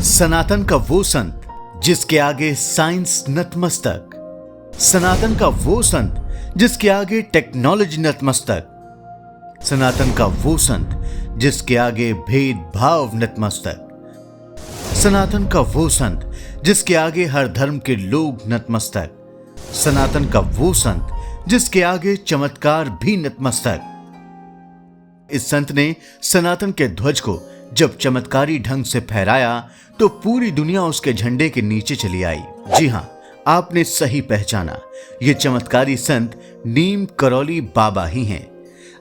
सनातन का वो संत जिसके आगे साइंस नतमस्तक, सनातन का वो संत जिसके आगे टेक्नोलॉजी नतमस्तक, सनातन का वो संत जिसके आगे भेदभाव नतमस्तक, सनातन का वो संत जिसके आगे हर धर्म के लोग नतमस्तक, सनातन का वो संत जिसके आगे चमत्कार भी नतमस्तक। इस संत ने सनातन के ध्वज को जब चमत्कारी ढंग से फहराया तो पूरी दुनिया उसके झंडे के नीचे चली आई। जी हां, आपने सही पहचाना, ये चमत्कारी संत नीम करौली बाबा ही हैं।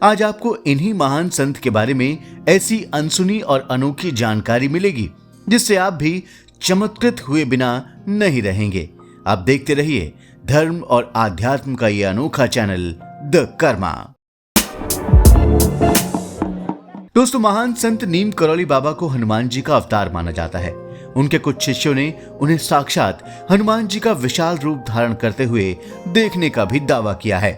आज आपको इन्हीं महान संत के बारे में ऐसी अनसुनी और अनोखी जानकारी मिलेगी जिससे आप भी चमत्कृत हुए बिना नहीं रहेंगे। आप देखते रहिए धर्म और आध्यात्म का ये अनोखा चैनल द कर्मा। दोस्तों, महान संत नीम करौली बाबा को हनुमान जी का अवतार माना जाता है। उनके कुछ शिष्यों ने उन्हें साक्षात हनुमान जी का विशाल रूप धारण करते हुए देखने का भी दावा किया है।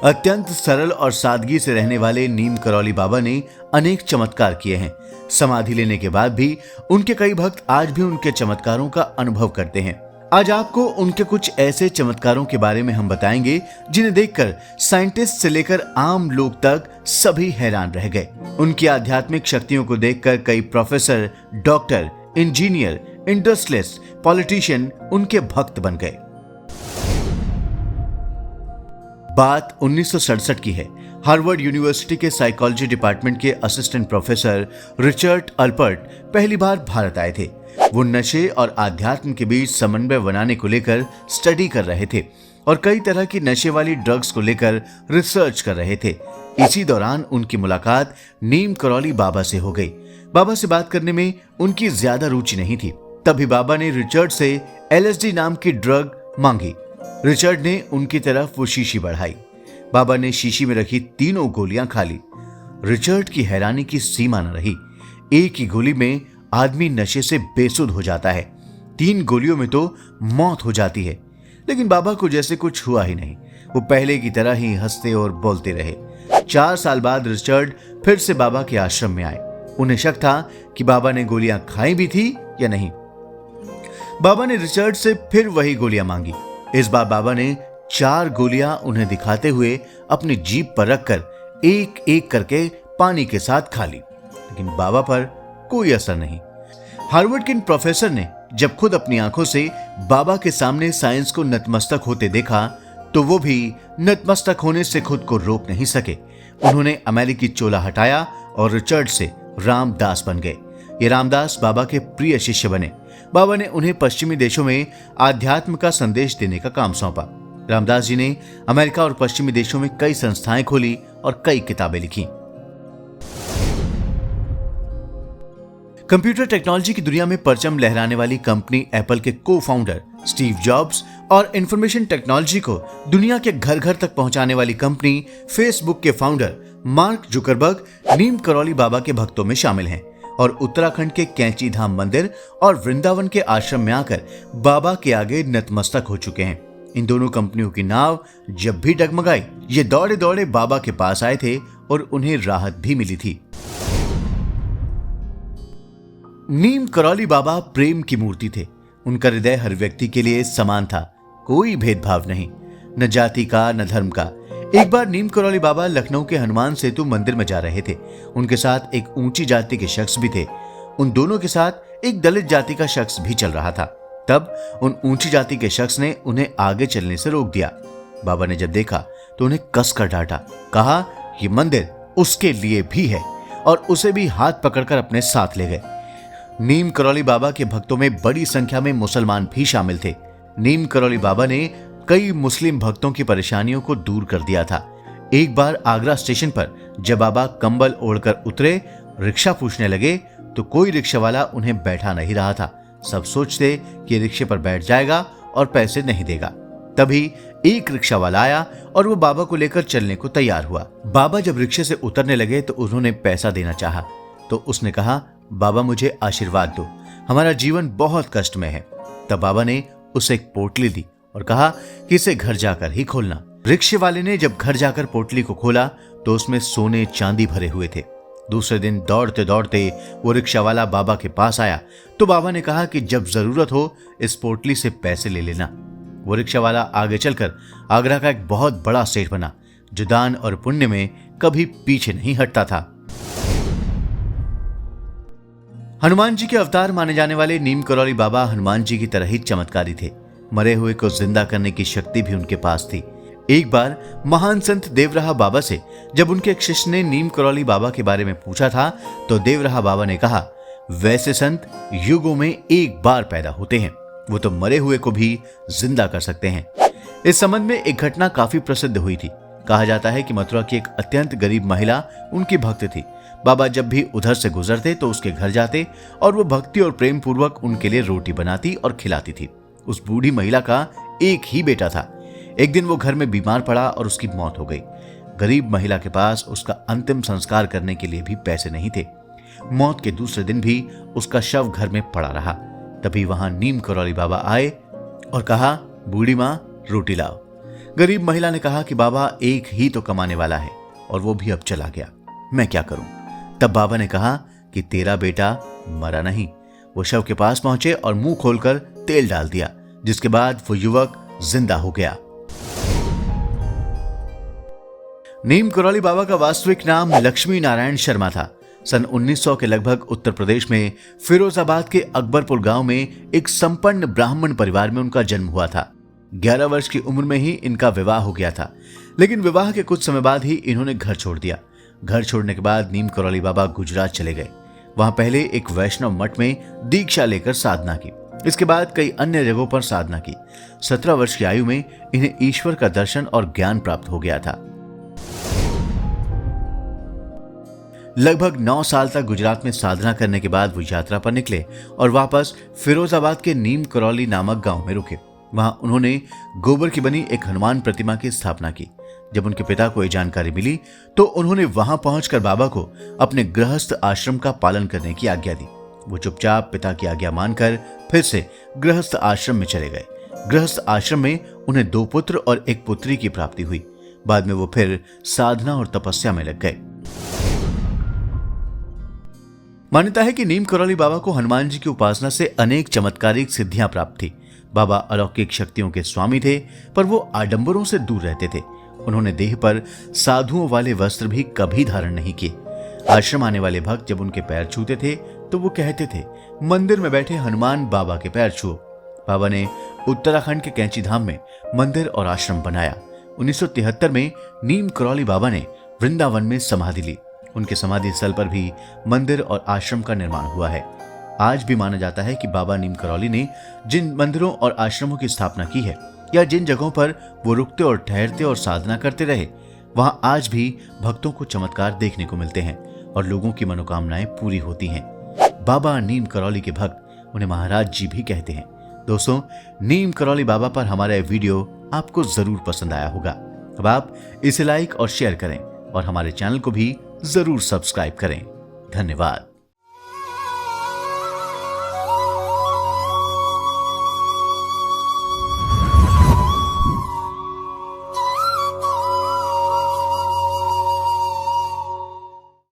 अत्यंत सरल और सादगी से रहने वाले नीम करौली बाबा ने अनेक चमत्कार किए हैं। समाधि लेने के बाद भी उनके कई भक्त आज भी उनके चमत्कारों का अनुभव करते हैं। आज आपको उनके कुछ ऐसे चमत्कारों के बारे में हम बताएंगे जिन्हें देखकर साइंटिस्ट से लेकर आम लोग तक सभी हैरान रह गए। उनकी आध्यात्मिक शक्तियों को देखकर कई professor, doctor, engineer, industrialist, politician उनके भक्त बन गए। बात 1967 की है। हार्वर्ड यूनिवर्सिटी के साइकोलॉजी डिपार्टमेंट के असिस्टेंट प्रोफेसर रिचर्ड अल्पर्ट पहली बार भारत आए थे। वो नशे और आध्यात्म के बीच समन्वय बनाने को लेकर स्टडी कर रहे थे और कई तरह की नशे वाली ड्रग्स को लेकर रिसर्च कर रहे थे। इसी दौरान उनकी मुलाकात नीम करौली बाबा से हो गई। बाबा से बात करने में उनकी ज्यादा रुचि नहीं थी। तभी बाबा ने रिचर्ड से LSD नाम की ड्रग मांगी। रिचर्ड ने उनकी तरफ वो शीशी बढ़ाई। बाबा ने शीशी में रखी तीनों गोलियां खा ली। रिचर्ड की हैरानी की सीमा न रही। एक ही गोली में आदमी नशे से बेसुध हो जाता है, 3 गोलियों में तो मौत हो जाती है। लेकिन बाबा को जैसे कुछ हुआ ही नहीं। वो पहले की तरह ही हंसते और बोलते रहे। 4 साल बाद रिचर्ड फिर से बाबा के आश्रम में आए। उन्हें शक था कि बाबा ने गोलियां खाई भी थी या नहीं। बाबा ने रिचर्ड से फिर वही गोलियां मांगी। इस बार बाबा ने 4 गोलियां उन्हें दिखाते हुए अपनी जीभ पर रखकर एक एक करके पानी के साथ खा ली। लेकिन बाबा पर कोई असर नहीं। हार्वर्ड के प्रोफेसर ने जब खुद अपनी आंखों से बाबा के सामने साइंस को नतमस्तक होते देखा तो वो भी नतमस्तक होने से खुद को रोक नहीं सके। उन्होंने अमेरिकी चोला हटाया और रिचर्ड से रामदास बन गए। ये रामदास बाबा के प्रिय शिष्य बने। बाबा ने उन्हें पश्चिमी देशों में आध्यात्म का संदेश देने का काम सौंपा। रामदास जी ने अमेरिका और पश्चिमी देशों में कई संस्थाएं खोली और कई किताबें लिखी। कंप्यूटर टेक्नोलॉजी की दुनिया में परचम लहराने वाली कंपनी एप्पल के को-फाउंडर स्टीव जॉब्स और इंफॉर्मेशन टेक्नोलॉजी को दुनिया के घर घर तक पहुंचाने वाली कंपनी फेसबुक के फाउंडर मार्क जुकरबर्ग नीम करौली बाबा के भक्तों में शामिल हैं और उत्तराखंड के कैंची धाम मंदिर और वृंदावन के आश्रम में आकर बाबा के आगे नतमस्तक हो चुके हैं। इन दोनों कंपनियों की नाव जब भी डगमगाई, ये दौड़े दौड़े बाबा के पास आए थे और उन्हें राहत भी मिली थी। नीम करौली बाबा प्रेम की मूर्ति थे। उनका हृदय हर व्यक्ति के लिए समान था, कोई भेदभाव नहीं, न जाति का न धर्म का। एक बार नीम करौली बाबा लखनऊ के हनुमान सेतु मंदिर में जा रहे थे। उनके साथ एक ऊंची जाति के शख्स भी थे। उन दोनों के साथ एक दलित जाति का शख्स भी चल रहा था। तब उन ऊंची जाति के शख्स ने उन्हें आगे चलने से रोक दिया। बाबा ने जब देखा तो उन्हें कसकर डांटा, कहा ये मंदिर उसके लिए भी है और उसे भी हाथ पकड़कर अपने साथ ले गए। नीम करौली बाबा के भक्तों में बड़ी संख्या में मुसलमान भी शामिल थे। नीम करौली बाबा ने कई मुस्लिम भक्तों की परेशानियों को दूर कर दिया था। एक बार आगरा स्टेशन पर जब बाबा कंबल ओढ़कर उतरे, रिक्शा पूछने लगे तो कोई रिक्शा वाला उन्हें बैठा नहीं रहा था। सब सोचते कि रिक्शे पर बैठ जाएगा और पैसे नहीं देगा। तभी एक रिक्शा वाला आया और वो बाबा को लेकर चलने को तैयार हुआ। बाबा जब रिक्शे से उतरने लगे तो उन्होंने पैसा देना चाहा तो उसने कहा, बाबा मुझे आशीर्वाद दो, हमारा जीवन बहुत कष्ट में है। तब बाबा ने उसे एक पोटली दी और कहा कि इसे घर जाकर ही खोलना। रिक्शे वाले ने जब घर जाकर पोटली को खोला तो उसमें सोने चांदी भरे हुए थे। दूसरे दिन दौड़ते दौड़ते वो रिक्शा वाला बाबा के पास आया तो बाबा ने कहा कि जब जरूरत हो इस पोटली से पैसे ले लेना। वो रिक्शा वाला आगे चलकर आगरा का एक बहुत बड़ा सेठ बना जो दान और पुण्य में कभी पीछे नहीं हटता था। हनुमान जी के अवतार माने जाने वाले नीम करौली बाबा हनुमान जी की तरह ही चमत्कारी थे। मरे हुए को जिंदा करने की शक्ति भी उनके पास थी। एक बार महान संत देवराहा बाबा से जब उनके एक शिष्य ने नीम करौली बाबा के बारे में पूछा था तो देवराहा बाबा ने कहा, वैसे संत युगों में एक बार पैदा होते हैं, वो तो मरे हुए को भी जिंदा कर सकते हैं। इस संबंध में एक घटना काफी प्रसिद्ध हुई थी। कहा जाता है कि मथुरा की एक अत्यंत गरीब महिला उनकी भक्त थी। बाबा जब भी उधर से गुजरते तो उसके घर जाते और वो भक्ति और प्रेम पूर्वक उनके लिए रोटी बनाती और खिलाती थी। उस बूढ़ी महिला का एक ही बेटा था। एक दिन वो घर में बीमार पड़ा और उसकी मौत हो गई। गरीब महिला के पास उसका अंतिम संस्कार करने के लिए भी पैसे नहीं थे। मौत के दूसरे दिन भी उसका शव घर में पड़ा रहा। तभी वहां नीम करौली बाबा आए और कहा, बूढ़ी माँ रोटी लाओ। गरीब महिला ने कहा कि बाबा एक ही तो कमाने वाला है और वो भी अब चला गया, मैं क्या करूं। तब बाबा ने कहा कि तेरा बेटा मरा नहीं। वो शव के पास पहुंचे और मुंह खोलकर तेल डाल दिया, जिसके बाद वो युवक जिंदा हो गया। नीम करौली बाबा का वास्तविक नाम लक्ष्मी नारायण शर्मा था। सन 1900 के लगभग उत्तर प्रदेश में फिरोजाबाद के अकबरपुर गांव में एक संपन्न ब्राह्मण परिवार में उनका जन्म हुआ था। 11 वर्ष की उम्र में ही इनका विवाह हो गया था, लेकिन विवाह के कुछ समय बाद ही इन्होंने घर छोड़ दिया। घर छोड़ने के बाद नीम करौली बाबा गुजरात चले गए। वहां पहले एक वैष्णव मठ में दीक्षा लेकर साधना की। इसके बाद कई अन्य जगहों पर साधना की। 17 वर्ष की आयु में इन्हें ईश्वर का दर्शन और ज्ञान प्राप्त हो गया था। लगभग 9 साल तक गुजरात में साधना करने के बाद वो यात्रा पर निकले और वापस फिरोजाबाद के नीम करौली नामक गांव में रुके। वहां उन्होंने गोबर की बनी एक हनुमान प्रतिमा की स्थापना की। जब उनके पिता को यह जानकारी मिली तो उन्होंने वहां पहुंचकर बाबा को अपने गृहस्थ आश्रम का पालन करने की आज्ञा दी। वो चुपचाप पिता की आज्ञा मानकर फिर से गृहस्थ आश्रम में चले गए। गृहस्थ आश्रम में उन्हें 2 पुत्र और 1 पुत्री की प्राप्ति हुई। बाद में वो फिर साधना और तपस्या में लग गए। मान्यता है कि नीम करौली बाबा को हनुमान जी की उपासना से अनेक चमत्कारिक सिद्धियां प्राप्त थी। बाबा अलौकिक शक्तियों के स्वामी थे, पर वो आडंबरों से दूर रहते थे। उन्होंने देह पर साधुओं वाले वस्त्र भी कभी धारण नहीं किए। आश्रम आने वाले भक्त जब उनके पैर छूते थे तो वो कहते थे, मंदिर में बैठे हनुमान बाबा के पैर छुओ। बाबा ने उत्तराखंड के कैंची धाम में मंदिर और आश्रम बनाया। 1973 में नीम करौली बाबा ने वृंदावन में समाधि ली। उनके समाधि स्थल पर भी मंदिर और आश्रम का निर्माण हुआ है। आज भी माना जाता है कि बाबा नीम करौली ने जिन मंदिरों और आश्रमों की स्थापना की है या जिन जगहों पर वो रुकते और ठहरते और साधना करते रहे, वहां आज भी भक्तों को चमत्कार देखने को मिलते हैं और लोगों की मनोकामनाएं पूरी होती हैं। बाबा नीम करौली के भक्त उन्हें महाराज जी भी कहते हैं। दोस्तों, नीम करौली बाबा पर हमारा यह वीडियो आपको जरूर पसंद आया होगा। अब आप इसे लाइक और शेयर करें और हमारे चैनल को भी जरूर सब्सक्राइब करें। धन्यवाद।